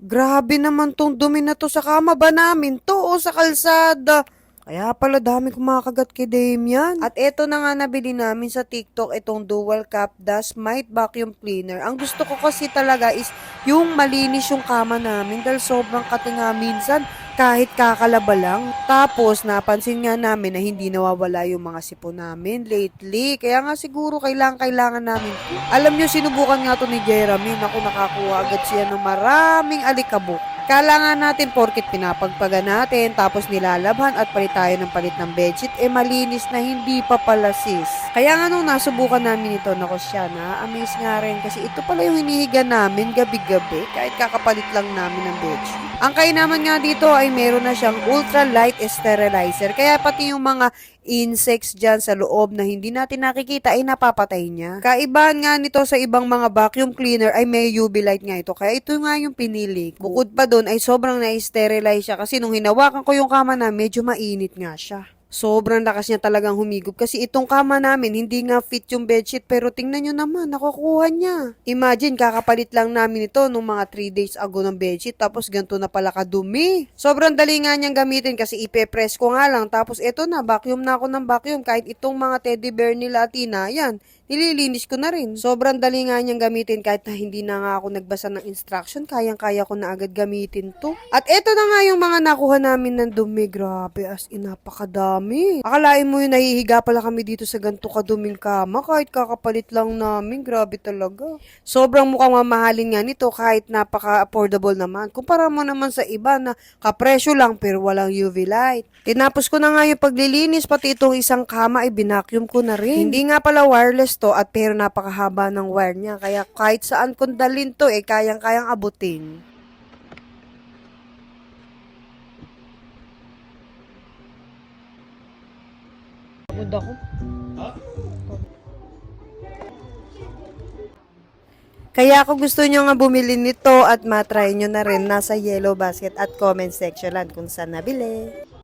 Grabe naman tong dumi na to sa kama ba namin to o sa kalsada? Kaya pala dami kumakagat kay Damian. At eto na nga nabili namin sa TikTok itong dual cap dust mite vacuum cleaner. Ang gusto ko kasi talaga is yung malinis yung kama namin dahil sobrang katinga minsan kahit kakalaba lang. Tapos napansin nga namin na hindi nawawala yung mga sipon namin lately. Kaya nga siguro kailangan namin. Alam nyo, sinubukan nga to ni Jeremy. Naku, nakakuha agad siya ng maraming alikabok. Kala nga natin porkit pinapagpaga natin tapos nilalabhan at palit tayo ng palit ng bedsheet, malinis na hindi pa pala sis. Kaya nga nung nasubukan namin ito, nako siya na, amaze nga rin kasi ito pala yung hinihiga namin gabi-gabi kahit kakapalit lang namin ng bedsheet. Ang kainaman nga dito ay meron na siyang ultra light sterilizer kaya pati yung mga insects dyan sa loob na hindi natin nakikita ay napapatay niya. Kaibahan nga nito sa ibang mga vacuum cleaner ay may UV light nga ito. Kaya ito nga yung pinili ko. Bukod pa doon ay sobrang na-sterilize siya kasi nung hinawakan ko yung kama na medyo mainit nga siya. Sobrang lakas niya talagang humigop kasi itong kama namin hindi nga fit yung bedsheet pero tingnan nyo naman, nakukuha niya. Imagine, kakapalit lang namin ito nung mga 3 days ago ng bedsheet tapos ganito na pala kadumi. Sobrang dali nga niyang gamitin kasi ipe-press ko nga lang tapos ito na, vacuum na ako ng vacuum kahit itong mga teddy bear nila Tina, yan. Nililinis ko na rin. Sobrang dali nga niyang gamitin kahit na hindi na nga ako nagbasa ng instruction. Kayang-kaya ko na agad gamitin to. At eto na nga yung mga nakuha namin ng dumi. Grabe, as in napakadami. Akalain mo yung nahihiga pala kami dito sa ganito kaduming kama kahit kakapalit lang namin. Grabe talaga. Sobrang mukhang mamahalin nga nito kahit napaka-affordable naman. Kumpara mo naman sa iba na kapresyo lang pero walang UV light. Tinapos ko na nga yung paglilinis pati itong isang kama ay binacuum ko na rin. Hindi nga pala wireless to at pero napakahaba ng wire niya kaya kahit saan kong dalhin to kayang-kayang abutin. Pagod ako. Kaya kung gusto nyo nga bumili nito at matry nyo na rin, nasa yellow basket at comment section lang kung saan nabili.